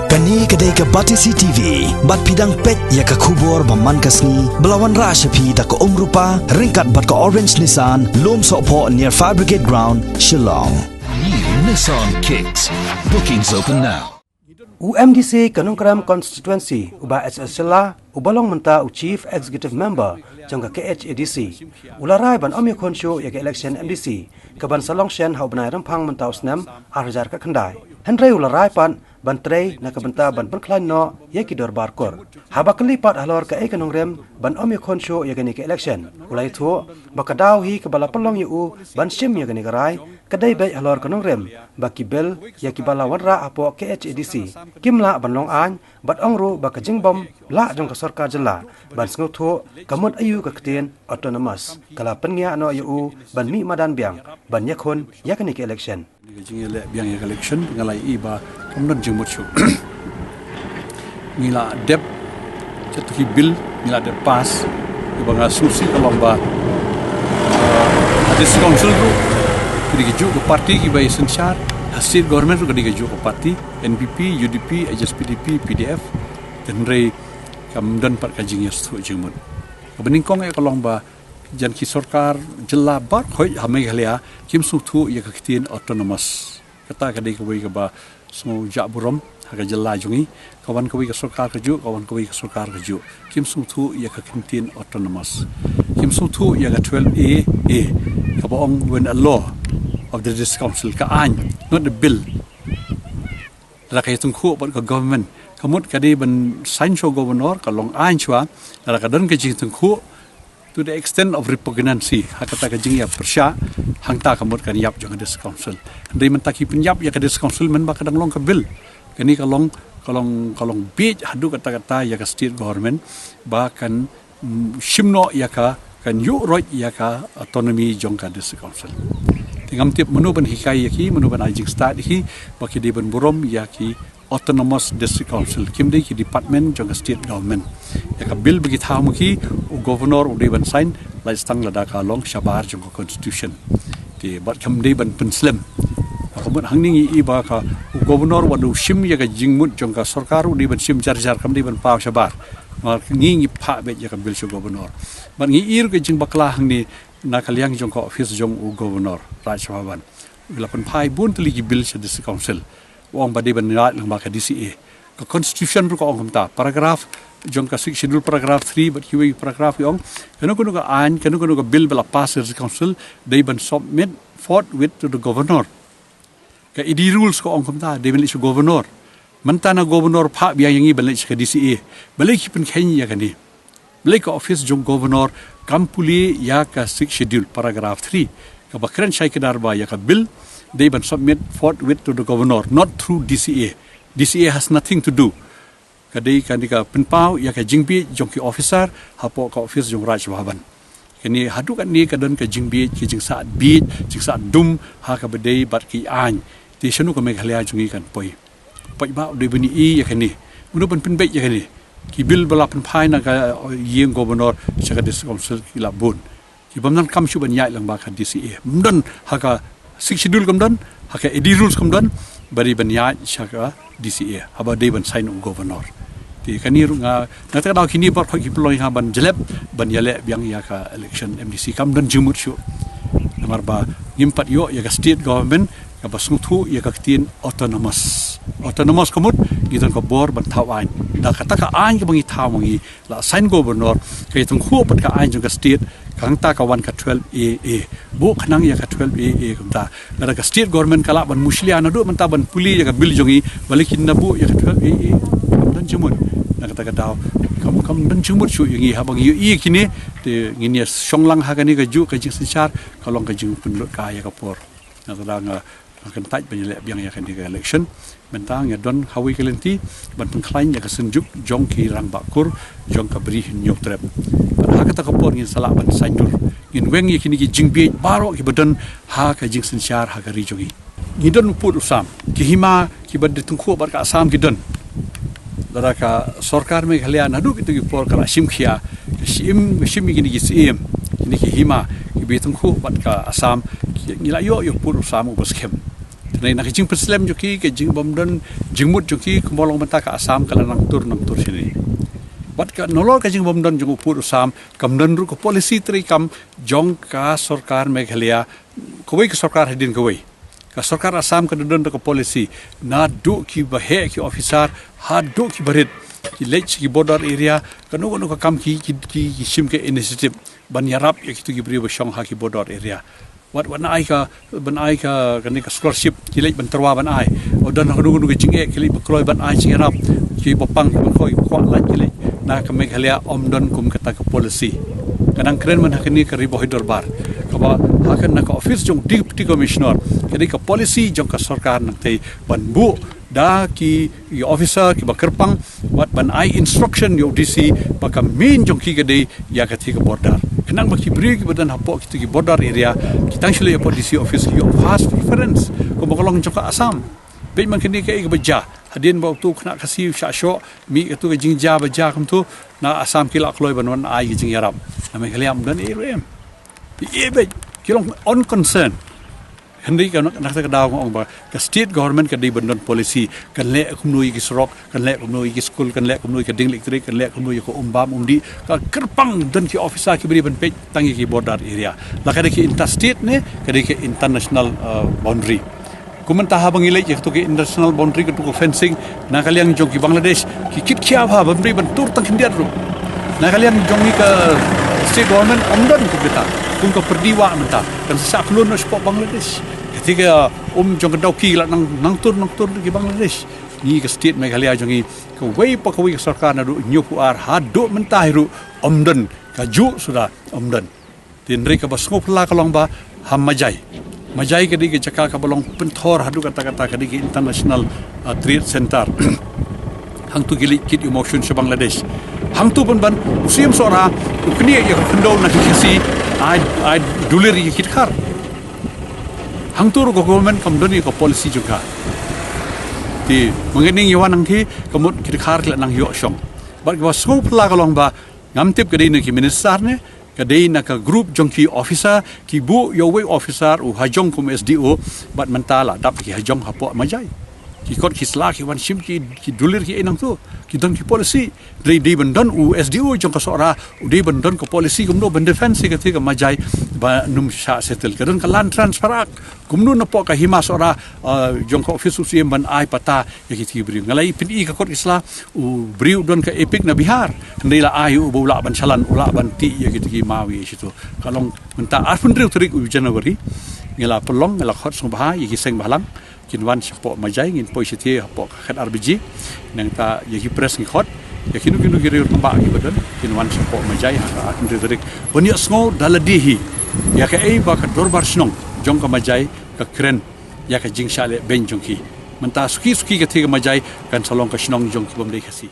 Kani kedai ke Batisi TV, bat pidang pet ya ke kubur baman kasni, belawan rashapi da ke rupa, ringkat bat ke orange Nissan, lom sokpo near Fire Brigade Ground, Shillong. New Nissan Kicks. Bookings open now. UMDC Kanungkram Constituency uba SS Shylla ubalong menta Chief Executive Member jangka KHADC ularai ban Ïakhun show ya ke election MDC kaban salong shen hau benai rempang menta usnam arjar ka khandai Henry ularai pan ban Trei na kabenta ban Pynkhlaiñ no ya ki Dorbar kor haba kelipat halor ka Kanungrem ban Ïakhun show ya ke election ulai thu bakadaw hi kabala pelong yu ban sim ya ke garai kadai bai halor Kanungrem baki bel ya ki bala wanra apo KHADC kimla ban long an bat ongru bakajing bom la jong ka sarkar jela ban sngutu kamut ayu ka ktien autonomous kala penya no yu ban mi madan biang ban Ïakhun ya ke election Jing ele biang ya election ngalai iba kamdan jeng mutsu ngila dep jatuhi bill ngila dep pass iba ngasusi kalomba hadis council ru kidiju ke parti ki bai sensar hasil government ru kidiju ke parti NPP UDP HSPDP PDF dan Trei kamdan pat kajing ya stu jengmut bening kong e kalomba jan ki sarkar jilla bar khoi hamai halia kim su thu ya kaktin autonomous kata kadai ka bai ka ba so ja burom haga jilla jungi kawan ka bai ka sarkar ka ju kawan ka bai ka sarkar ka ju kim su thu ya kaktin autonomous kim su thu ya ka 12A ka ba ong when a law of the district council ka an not the bill la ka tung khu ba ka government kamut kadai ban sign show governor ka long an chwa la ka dan ka jing tung khu to the extent of repugnancy hakata ka jingya persya hangta kamut kan yap jong des council ndai man taki penyap ya ka des council man ba kadang long ka bill kani kalong beach hadu kata ya ka state government ba kan shimno ya ka kan yu roi ya ka autonomy jong ka des council tingam tip menu ban hikai ya ki menu ban ajing start hi ba ki de ban burom ya ki autonomous district council kimdei ki department jong state government ya ka bill bagi thamu ki governor ude ban sign lai stang lada ka long shabar jong constitution ti bat kimdei ban penslim akomut hangning i ba ka governor wadu shim ya ka jingmut jong ka sarkar ude ban shim jar kimdei ban pa shabar ma ngi pha be ya ka bill shu governor ban ngi ir ke jing bakla hangni na kaliang jong ka office jong governor raj bhavan ilapan phai bun tli ki bill shu district council wong badi ban rat lang ba ka DCA ka constitution ru ko ong kamta paragraph jong ka schedule paragraph 3 but hiwi paragraph yong kanu ka an kanu ka bill bala pass the council they ban submit forthwith to the governor ka idi rules ko ong kamta they ban issue governor mantana governor pha biang yangi ban ka DCA balai ki Pynkhlaiñ ya kani balai ka office jong governor kampuli ya ka schedule paragraph 3 ka bakran shai kedar ba ya ka bill they ban submit forthwith to the governor, not through DCA. DCA has nothing to do. Kadai kanika penpau ya ka jingbi jong ki officer hapo ka office jong raj bhavan. Kani hadu kan ni kadon ka jingbi ki jing sa bit jing sa dum ha ka bedai bat ki an. Ti shanu ka meg halia jungi kan poi. Poi ba de bani ya kani. Munu ban penbe ya kani. Ki bil bala penpai na ka yeng governor saka dis council ki labun. Ki bamnan kam shu ban yai lang ba ka DCA. Mdon ha ka schedule kamdan haka edi rules kamdan bari banya shaka DCA haba de ban sign of governor ti kani runga nata daw kini par phaki ploi ha ban jelep ban yale biang ya ka election MDC kamdan jumut shu namar ba ngimpat yo ya ka state government ka basung thu ya ka tin autonomous kamut gidan ko bor ban thawan da kata ka an ka bangi thawangi la sign governor kay tung khu pat ka an jong ka state kang ta ka wan ka 12A bu khanang ya ka 12A kumta ngara ka state government kala ban muslia na do man ta ban puli ya ka bil jongi balikin na bu ya ka 12A dan jumut na kata ka daw kam dan jumut shu yangi habang yu i kini te ngini songlang ha kani ka ju ka jing sensar kalong ka jing punlut ka ya ka por na ta nga akan taj banyak biang ya kan di election bentang ya don hawi kelenti ban Pynkhlaiñ ya ka senjuk jong ki rang bakur jong ka beri nyok trap ha kata ka por ngin sala ban sanjur ngin weng ya kini ki jingbi baro ki badan ha ka jing sensar ha ka ri jongi ngidon put usam ki hima ki bad tungkhu bar ka asam ki don dara ka sarkar me halia nadu ki tu por kala sim khia sim gini ki sim kini ki hima ki betungkhu bat ka asam ngila yo put usam ubas khem Nei nak jing Muslim joki ke jing bomdon jingmut joki kemolong menta ka Assam kala nang tur sini. Bat ka nolol ka jing bomdon jung upur Assam kamdon ru ko polisi Trei kam jong ka sarkar Meghalaya kawai ka sarkar hadin kawai. Ka sarkar Assam ka dodon ka polisi na du ki bahe ki officer ha du ki barit ki lech ki border area kanu ka kam ki sim ke initiative ban yarap ya ki tu ki bri ba shong ha ki border area. Wat ban ai ka kani ka scholarship kilai ban terwa ban ai odan kanu ka jinge kilai ba kloi ban ai chirap ki bopang ban khoi kwa la kilai na ka Meghalaya omdon kum kata ka policy kadang keren man hakani ka ribo Dorbar ka ba hakan na ka office jong deputy commissioner kani ka policy jong ka sarkar nang tei ban bu da ki officer ki ba kerpang wat ban ai instruction yo DC ba ka main jong ki gade ya ka thi ka border kenang baki beri ki badan hapok kita ki border area kita sila ya DC office ki vast difference ko makolong joka Assam pe man kini ke baja hadin ba tu kena kasih syasho mi tu ke jingja baja kam tu na Assam kila kloi banwan ai ki jing yarap na Meghalaya dan ARM be kilong on concern Henry kan nak ta daw ngong ba ka state government ka di bandon policy kan le kumnui ki sorok kan le kumnui ki school kan le kumnui ka ding electric kan le kumnui ko umbam umdi ka kerpang dan ki officer ki beri ban pej tangi ki border area la ka ki interstate ne ka ki international boundary kumanta ha bangilai je to ki international boundary ka to fencing na kaliang jong ki Bangladesh ki kit kya ha bari ban tur tang hindiar ru na kaliang jong ni ka state government omdon ku beta kung ka perdiwa menta kan sa klon no sport Bangladesh ketika jong ka dauki la nang tur ki Bangladesh ni ka state Meghalaya jong ni ka wei pa ka wei sarkar na du nyu puar ha do menta ru omdon ka ju sudah omdon tin re ka basngop la ka long ba ham majai ka di ke jaka ka balong penthor hadu kata-kata ka di ke international trade center hang tu gilit kit emotion sa Bangladesh hang tu ban usim sora ukni ya kendo na kisi ai dulir ye kit khar hang tu ko government kam doni ko policy juga ti mengening yawan ang ki kamut kit khar la nang yo shong ba ko scope la kalong ba ngamtip ka di ki minister ne kadai na ka group jong ki officer ki bu yo way officer u hajong kum SDO bat mentala dap ki hajong hapo majai ki kot ki sla ki wan sim ki dulir ki enang tu ki don ki policy dei bandon u SDO jong ka sora u dei bandon ko policy kumno ban defense ka ti ka majai ba num sha settle ka don ka land transfer kumno na po ka hima sora jong ka office usim ban ai pata ya ki ti bri ngalai pin i ka kot isla u briu don ka epic na Bihar ndai la ai u bola ban chalan ula ban ti ya ki mawi situ kalong menta afun riu trik u January ngela pelong ngela khot sung bah ya ki seng balang kinwan sipo majai ngin positi hapo khat RBG nang ta yaki press ngi khot yakinu giri tamba gi badan kinwan sipo majai ha ndrik boni sngo daladihi ya ka ei ba ka Dorbar snong jong ka majai ka kren ya ka jingshale ben jongki menta suki ka thiga majai kan salong ka snong jong ki bom dei khasi